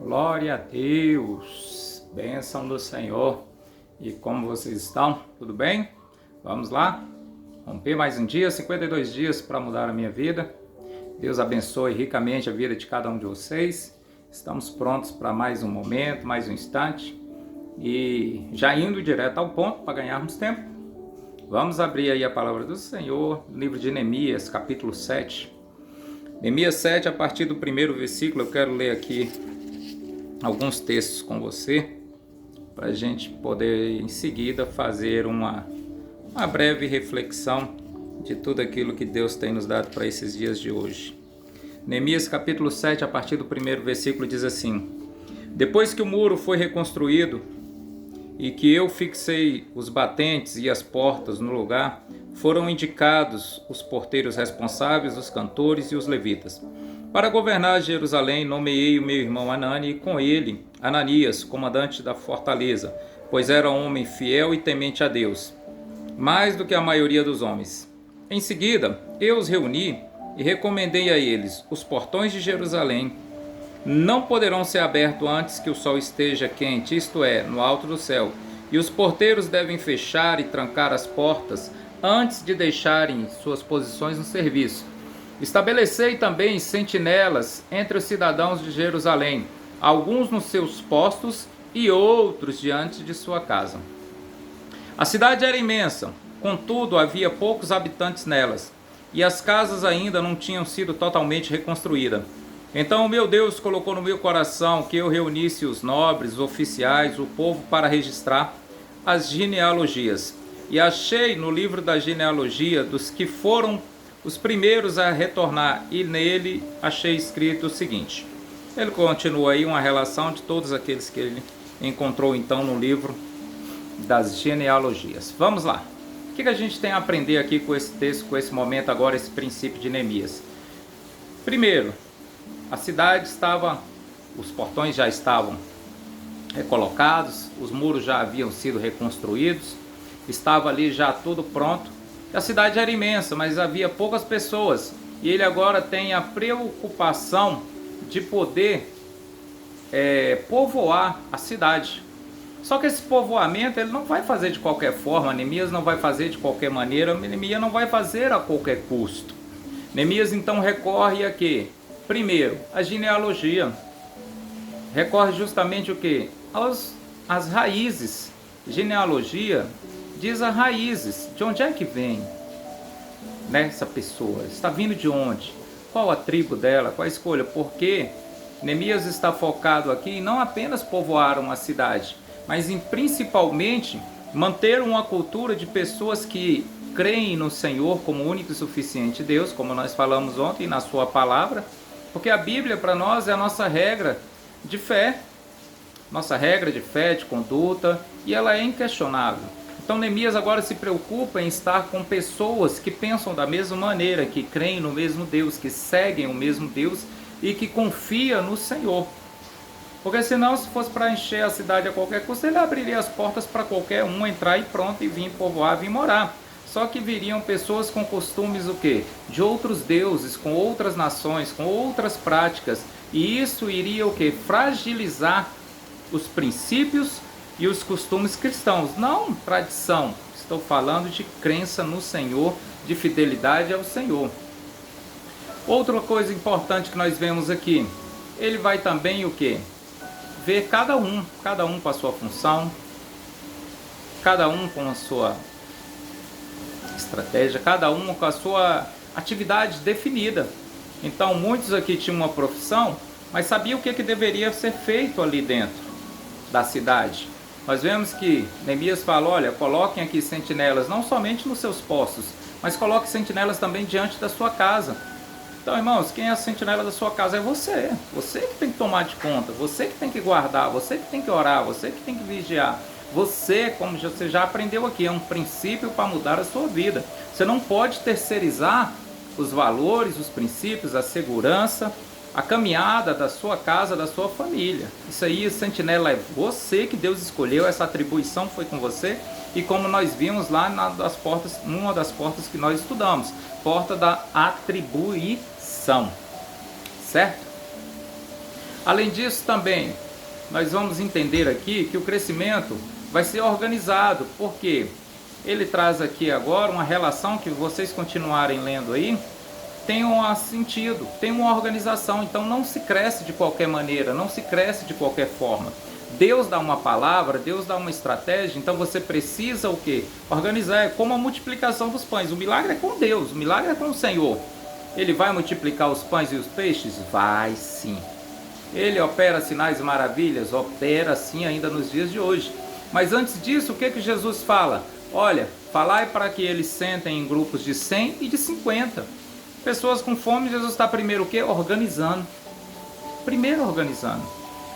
Glória a Deus, bênção do Senhor. E como vocês estão? Tudo bem? Vamos lá? Romper mais um dia, 52 dias para mudar a minha vida. Deus abençoe ricamente a vida de cada um de vocês. Estamos prontos para mais um momento, mais um instante. E já indo direto ao ponto para ganharmos tempo, vamos abrir aí a palavra do Senhor, no livro de Neemias, capítulo 7. Neemias 7, a partir do primeiro versículo, eu quero ler aqui alguns textos com você, para a gente poder em seguida fazer uma breve reflexão de tudo aquilo que Deus tem nos dado para esses dias de hoje. Neemias capítulo 7, a partir do primeiro versículo, diz assim: Depois que o muro foi reconstruído e que eu fixei os batentes e as portas no lugar, foram indicados os porteiros responsáveis, os cantores e os levitas. Para governar Jerusalém, nomeei o meu irmão Hanani e com ele Ananias, comandante da fortaleza, pois era um homem fiel e temente a Deus, mais do que a maioria dos homens. Em seguida, eu os reuni e recomendei a eles: os portões de Jerusalém não poderão ser abertos antes que o sol esteja quente, isto é, no alto do céu, e os porteiros devem fechar e trancar as portas antes de deixarem suas posições no serviço. Estabelecei também sentinelas entre os cidadãos de Jerusalém, alguns nos seus postos e outros diante de sua casa. A cidade era imensa, contudo havia poucos habitantes nelas, e as casas ainda não tinham sido totalmente reconstruídas. Então o meu Deus colocou no meu coração que eu reunisse os nobres, os oficiais, o povo para registrar as genealogias. E achei no livro da genealogia dos que foram os primeiros a retornar, e nele achei escrito o seguinte. Ele continua aí uma relação de todos aqueles que ele encontrou então no livro das genealogias. Vamos lá. O que a gente tem a aprender aqui com esse texto, com esse momento agora, esse princípio de Neemias? Primeiro, a cidade estava, os portões já estavam recolocados, os muros já haviam sido reconstruídos, estava ali já tudo pronto. A cidade era imensa, mas havia poucas pessoas, e ele agora tem a preocupação de poder povoar a cidade. Só que esse povoamento ele não vai fazer de qualquer forma, Neemias não vai fazer de qualquer maneira, Neemias não vai fazer a qualquer custo. Neemias então recorre a quê? Primeiro, a genealogia. Recorre justamente o quê? Às raízes. Genealogia diz as raízes. De onde é que vem essa pessoa? Está vindo de onde? Qual a tribo dela? Qual a escolha? Porque Neemias está focado aqui em não apenas povoar uma cidade, mas em principalmente manter uma cultura de pessoas que creem no Senhor como único e suficiente Deus, como nós falamos ontem na sua palavra, porque a Bíblia para nós é a nossa regra de fé, de conduta, e ela é inquestionável. Então Neemias agora se preocupa em estar com pessoas que pensam da mesma maneira, que creem no mesmo Deus, que seguem o mesmo Deus e que confiam no Senhor. Porque senão, se fosse para encher a cidade a qualquer custo, ele abriria as portas para qualquer um entrar e pronto, e vir povoar, vir morar. Só que viriam pessoas com costumes o quê? De outros deuses, com outras nações, com outras práticas. E isso iria o quê? Fragilizar os princípios e os costumes cristãos. Não tradição. Estou falando de crença no Senhor, de fidelidade ao Senhor. Outra coisa importante que nós vemos aqui. Ele vai também o quê? Ver cada um com a sua função, cada um com a sua estratégia, cada um com a sua atividade definida. Então muitos aqui tinham uma profissão, mas sabiam o que deveria ser feito ali dentro da cidade. Nós vemos que Neemias fala: olha, coloquem aqui sentinelas não somente nos seus postos, mas coloquem sentinelas também diante da sua casa. Então, irmãos, quem é a sentinela da sua casa é você. Você que tem que tomar de conta, você que tem que guardar, você que tem que orar, você que tem que vigiar. Você, como você já aprendeu aqui, é um princípio para mudar a sua vida. Você não pode terceirizar os valores, os princípios, a segurança, a caminhada da sua casa, da sua família. Isso aí, sentinela, é você que Deus escolheu, essa atribuição foi com você. E como nós vimos lá numa das portas que nós estudamos, porta da atribuição, certo? Além disso também, nós vamos entender aqui que o crescimento vai ser organizado, porque ele traz aqui agora uma relação que vocês continuarem lendo aí, tem um sentido, tem uma organização, então não se cresce de qualquer maneira, não se cresce de qualquer forma. Deus dá uma palavra, Deus dá uma estratégia, então você precisa o quê? Organizar, é como a multiplicação dos pães. O milagre é com Deus, o milagre é com o Senhor. Ele vai multiplicar os pães e os peixes? Vai sim. Ele opera sinais e maravilhas? Opera sim ainda nos dias de hoje. Mas antes disso, o que Jesus fala? Olha, falai para que eles sentem em grupos de 100 e de 50. Pessoas com fome, Jesus está primeiro o quê? Organizando. Primeiro organizando.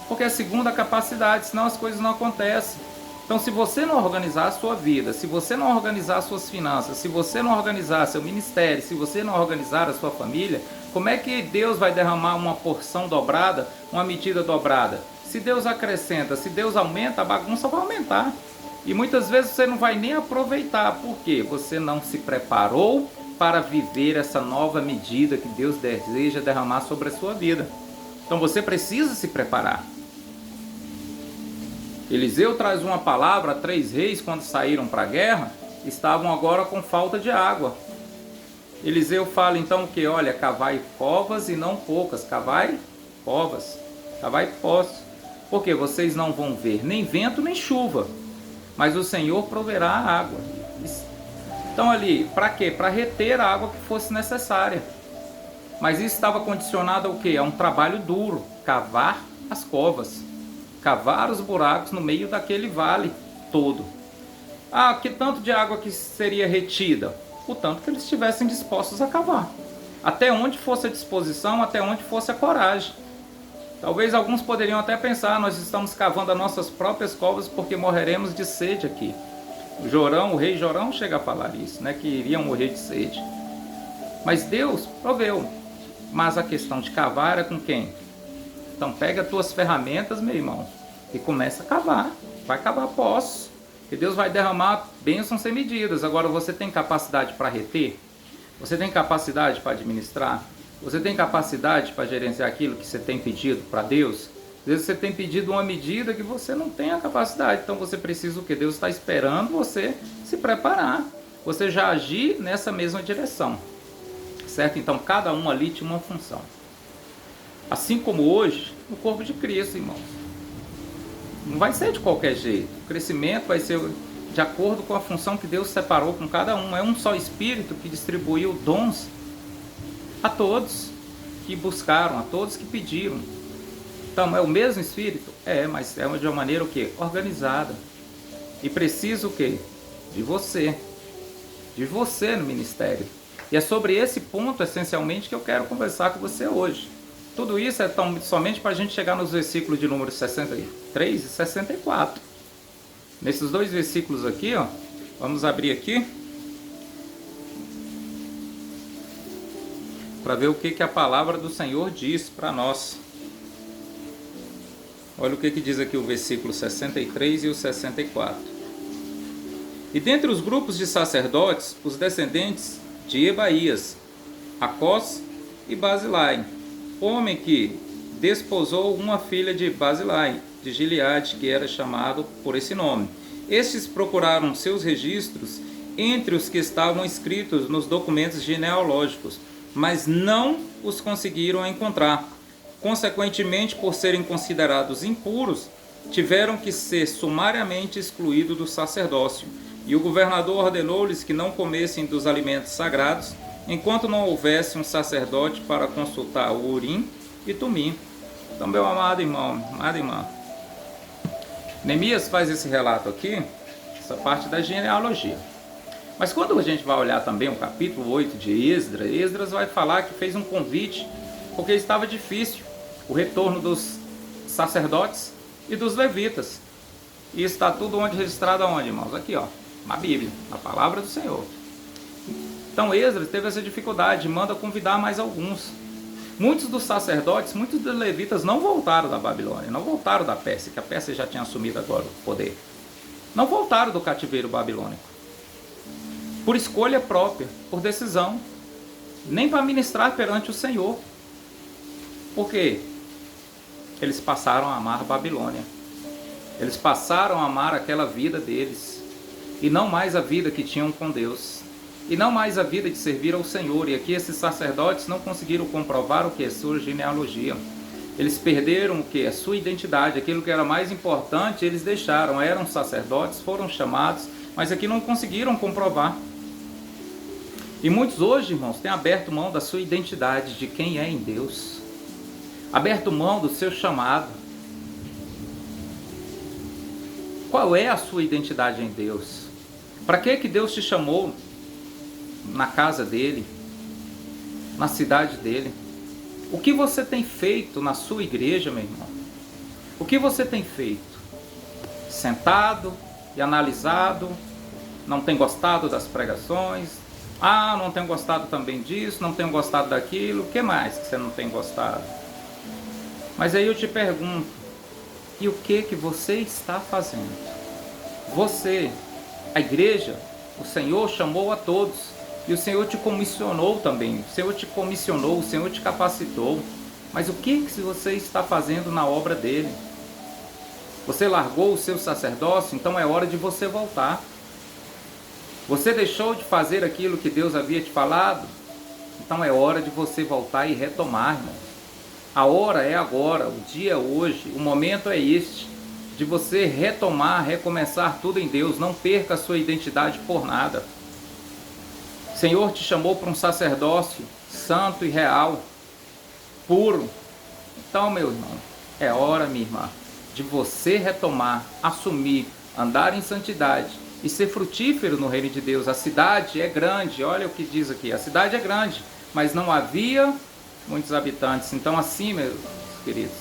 Porque é a segunda capacidade, senão as coisas não acontecem. Então, se você não organizar a sua vida, se você não organizar suas finanças, se você não organizar seu ministério, se você não organizar a sua família, como é que Deus vai derramar uma porção dobrada, uma medida dobrada? Se Deus acrescenta, se Deus aumenta, a bagunça vai aumentar. E muitas vezes você não vai nem aproveitar, porque você não se preparou para viver essa nova medida que Deus deseja derramar sobre a sua vida. Então você precisa se preparar. Eliseu traz uma palavra a 3 reis quando saíram para a guerra, estavam agora com falta de água. Eliseu fala então que, olha, cavai covas e não poucas, cavai covas, cavai poços, porque vocês não vão ver nem vento nem chuva, mas o Senhor proverá a água. Então ali, para quê? Para reter a água que fosse necessária. Mas isso estava condicionado ao quê? A um trabalho duro, cavar as covas, cavar os buracos no meio daquele vale todo. Ah, que tanto de água que seria retida? O tanto que eles estivessem dispostos a cavar. Até onde fosse a disposição, até onde fosse a coragem. Talvez alguns poderiam até pensar, nós estamos cavando as nossas próprias covas porque morreremos de sede aqui. O rei Jorão chega a falar isso, né, que iriam morrer de sede. Mas Deus proveu. Mas a questão de cavar é com quem? Então pega as tuas ferramentas, meu irmão, e começa a cavar. Vai cavar poços. E Deus vai derramar bênçãos sem medidas. Agora você tem capacidade para reter? Você tem capacidade para administrar? Você tem capacidade para gerenciar aquilo que você tem pedido para Deus? Às vezes você tem pedido uma medida que você não tem a capacidade. Então você precisa o que? Deus está esperando você se preparar. Você já agir nessa mesma direção. Certo? Então cada um ali tinha uma função. Assim como hoje, no corpo de Cristo, irmãos. Não vai ser de qualquer jeito. O crescimento vai ser de acordo com a função que Deus separou com cada um. É um só Espírito que distribuiu dons a todos que buscaram, a todos que pediram. Então, é o mesmo Espírito? É, mas é de uma maneira o quê? Organizada. E precisa o quê? De você. De você no ministério. E é sobre esse ponto, essencialmente, que eu quero conversar com você hoje. Tudo isso é somente para a gente chegar nos versículos de número 63 e 64. Nesses dois versículos aqui, ó, vamos abrir aqui para ver o que a palavra do Senhor diz para nós. Olha o que diz aqui o versículo 63 e o 64. E dentre os grupos de sacerdotes, os descendentes de Ebaías, Acós e Basilai, homem que desposou uma filha de Basilai, de Gileade, que era chamado por esse nome. Estes procuraram seus registros entre os que estavam escritos nos documentos genealógicos, mas não os conseguiram encontrar. Consequentemente, por serem considerados impuros, tiveram que ser sumariamente excluídos do sacerdócio. E o governador ordenou-lhes que não comessem dos alimentos sagrados, enquanto não houvesse um sacerdote para consultar o Urim e Tumim. Então, meu amado irmão, amada irmã, Neemias faz esse relato aqui, essa parte da genealogia. Mas quando a gente vai olhar também o capítulo 8 de Esdras vai falar que fez um convite, porque estava difícil o retorno dos sacerdotes e dos levitas. E está tudo onde registrado aonde, irmãos? Aqui, ó, na Bíblia, na palavra do Senhor. Então Esdras teve essa dificuldade, manda convidar mais alguns. Muitos dos sacerdotes, muitos dos levitas não voltaram da Babilônia, não voltaram da Pérsia, que a Pérsia já tinha assumido agora o poder. Não voltaram do cativeiro babilônico. Por escolha própria, por decisão. Nem para ministrar perante o Senhor. Por quê? eles passaram a amar a Babilônia. Eles passaram a amar aquela vida deles, e não mais a vida que tinham com Deus, e não mais a vida de servir ao Senhor. E aqui esses sacerdotes não conseguiram comprovar o que é sua genealogia. Eles perderam o que? A sua identidade, aquilo que era mais importante, eles deixaram. Eram sacerdotes, foram chamados, mas aqui não conseguiram comprovar. E muitos hoje, irmãos, têm aberto mão da sua identidade, de quem é em Deus, aberto mão do seu chamado. Qual é a sua identidade em Deus? Para que Deus te chamou na casa dele, na cidade dele? O que você tem feito na sua igreja, meu irmão? O que você tem feito? Sentado e analisado? Não tem gostado das pregações? Ah, não tenho gostado também disso, não tenho gostado daquilo. O que mais que você não tem gostado? Mas aí eu te pergunto, e o que você está fazendo? Você, a igreja, o Senhor chamou a todos. E o Senhor te comissionou também. O Senhor te comissionou, o Senhor te capacitou. Mas o que você está fazendo na obra dele? Você largou o seu sacerdócio, então é hora de você voltar. Você deixou de fazer aquilo que Deus havia te falado? Então é hora de você voltar e retomar, irmão. A hora é agora, o dia é hoje, o momento é este, de você retomar, recomeçar tudo em Deus. Não perca a sua identidade por nada. O Senhor te chamou para um sacerdócio santo e real, puro. Então, meu irmão, é hora, minha irmã, de você retomar, assumir, andar em santidade e ser frutífero no reino de Deus. A cidade é grande, olha o que diz aqui, a cidade é grande, mas não havia muitos habitantes. Então assim, meus queridos,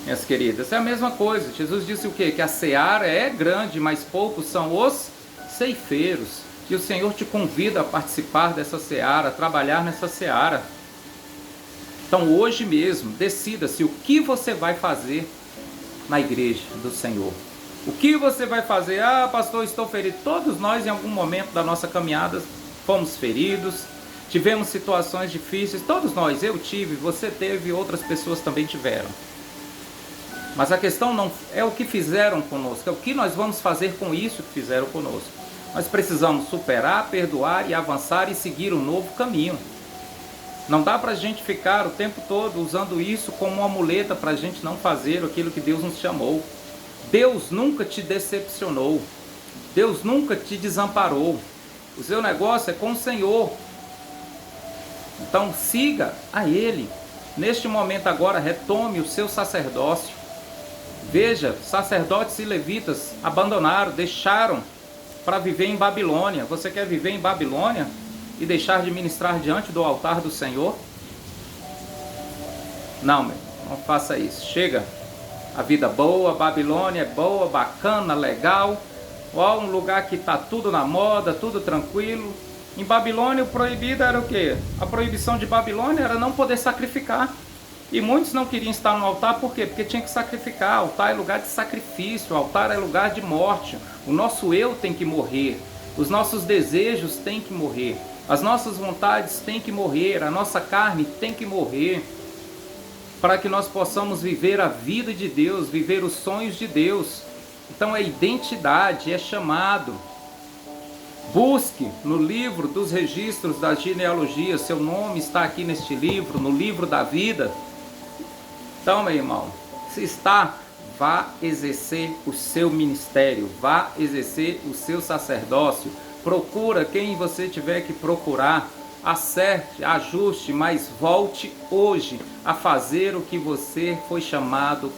minhas queridas, é a mesma coisa. Jesus disse o quê? Que a seara é grande, mas poucos são os ceifeiros. E o Senhor te convida a participar dessa seara, a trabalhar nessa seara. Então hoje mesmo, decida-se o que você vai fazer na igreja do Senhor. O que você vai fazer? Ah, pastor, estou ferido. Todos nós, em algum momento da nossa caminhada, fomos feridos, tivemos situações difíceis. Todos nós, eu tive, você teve, outras pessoas também tiveram. Mas a questão não é o que fizeram conosco, é o que nós vamos fazer com isso que fizeram conosco. Nós precisamos superar, perdoar e avançar e seguir um novo caminho. Não dá para a gente ficar o tempo todo usando isso como uma muleta para a gente não fazer aquilo que Deus nos chamou. Deus nunca te decepcionou. Deus nunca te desamparou. O seu negócio é com o Senhor. Então siga a Ele. Neste momento agora, retome o seu sacerdócio. Veja, sacerdotes e levitas abandonaram, deixaram para viver em Babilônia. Você quer viver em Babilônia e deixar de ministrar diante do altar do Senhor? Não, não faça isso. Chega. A vida boa, Babilônia é boa, bacana, legal. Ó, um lugar que está tudo na moda, tudo tranquilo. Em Babilônia o proibido era o quê? A proibição de Babilônia era não poder sacrificar. E muitos não queriam estar no altar, por quê? Porque tinha que sacrificar. O altar é lugar de sacrifício, o altar é lugar de morte. O nosso eu tem que morrer. Os nossos desejos têm que morrer. As nossas vontades têm que morrer. A nossa carne tem que morrer. Para que nós possamos viver a vida de Deus, viver os sonhos de Deus. Então é identidade, é chamado. Busque no livro dos registros das genealogias. Seu nome está aqui neste livro, no livro da vida. Então, meu irmão, se está, vá exercer o seu ministério, vá exercer o seu sacerdócio. Procura quem você tiver que procurar, acerte, ajuste, mas volte hoje a fazer o que você foi chamado,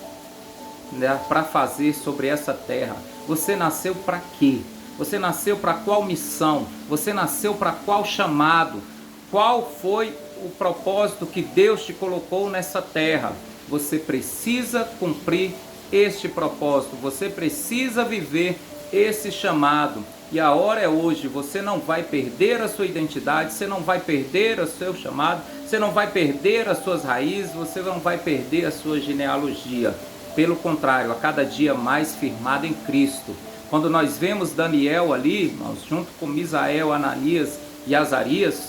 né, para fazer sobre essa terra. Você nasceu para quê? Você nasceu para qual missão? Você nasceu para qual chamado? Qual foi o propósito que Deus te colocou nessa terra? Você precisa cumprir este propósito, você precisa viver esse chamado. E a hora é hoje. Você não vai perder a sua identidade, você não vai perder o seu chamado, você não vai perder as suas raízes, você não vai perder a sua genealogia. Pelo contrário, a cada dia mais firmado em Cristo. Quando nós vemos Daniel ali, irmãos, junto com Misael, Ananias e Azarias,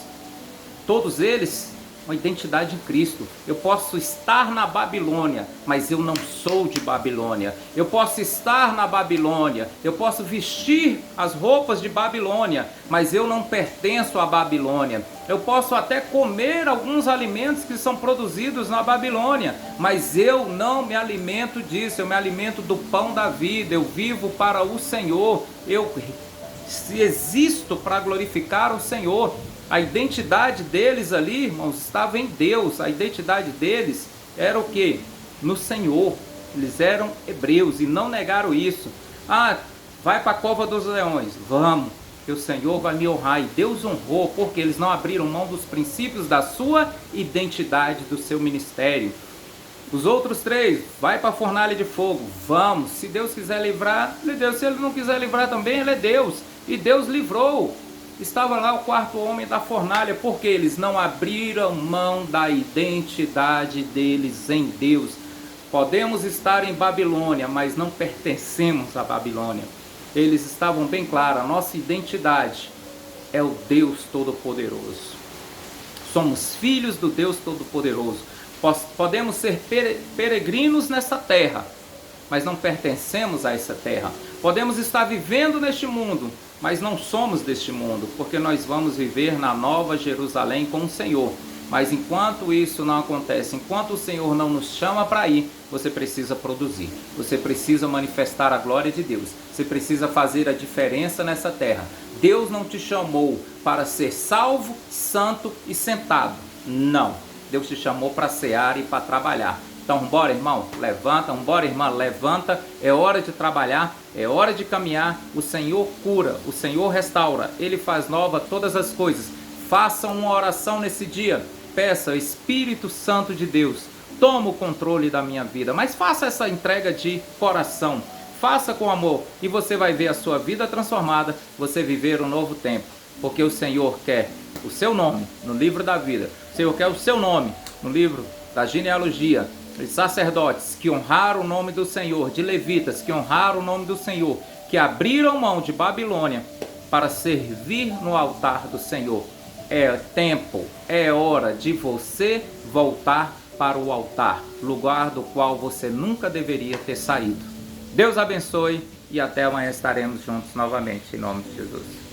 todos eles uma identidade em Cristo. Eu posso estar na Babilônia, mas eu não sou de Babilônia. Eu posso estar na Babilônia, eu posso vestir as roupas de Babilônia, mas eu não pertenço à Babilônia. Eu posso até comer alguns alimentos que são produzidos na Babilônia, mas eu não me alimento disso. Eu me alimento do pão da vida. Eu vivo para o Senhor. Eu existo para glorificar o Senhor. A identidade deles ali, irmãos, estava em Deus. A identidade deles era o quê? No Senhor. Eles eram hebreus e não negaram isso. Ah, vai para a cova dos leões. Vamos, que o Senhor vai me honrar. E Deus honrou, porque eles não abriram mão dos princípios da sua identidade, do seu ministério. Os outros 3, vai para a fornalha de fogo. Vamos, se Deus quiser livrar, Ele é Deus. Se Ele não quiser livrar também, Ele é Deus. E Deus livrou. Estava lá o 4º homem da fornalha, porque eles não abriram mão da identidade deles em Deus. Podemos estar em Babilônia, mas não pertencemos à Babilônia. Eles estavam bem claros, a nossa identidade é o Deus Todo-Poderoso. Somos filhos do Deus Todo-Poderoso. Podemos ser peregrinos nessa terra, mas não pertencemos a essa terra. Podemos estar vivendo neste mundo, mas não somos deste mundo, porque nós vamos viver na Nova Jerusalém com o Senhor. Mas enquanto isso não acontece, enquanto o Senhor não nos chama para ir, você precisa produzir. Você precisa manifestar a glória de Deus. Você precisa fazer a diferença nessa terra. Deus não te chamou para ser salvo, santo e sentado. Não. Deus te chamou para cear e para trabalhar. Então, bora, irmão, levanta, bora, irmã, levanta. É hora de trabalhar, é hora de caminhar. O Senhor cura, o Senhor restaura. Ele faz nova todas as coisas. Faça uma oração nesse dia. Peça, Espírito Santo de Deus, toma o controle da minha vida. Mas faça essa entrega de coração. Faça com amor e você vai ver a sua vida transformada. Você viver um novo tempo. Porque o Senhor quer o seu nome no livro da vida. O Senhor quer o seu nome no livro da genealogia. De sacerdotes que honraram o nome do Senhor, de levitas que honraram o nome do Senhor, que abriram mão de Babilônia para servir no altar do Senhor. É tempo, é hora de você voltar para o altar, lugar do qual você nunca deveria ter saído. Deus abençoe e até amanhã estaremos juntos novamente, em nome de Jesus.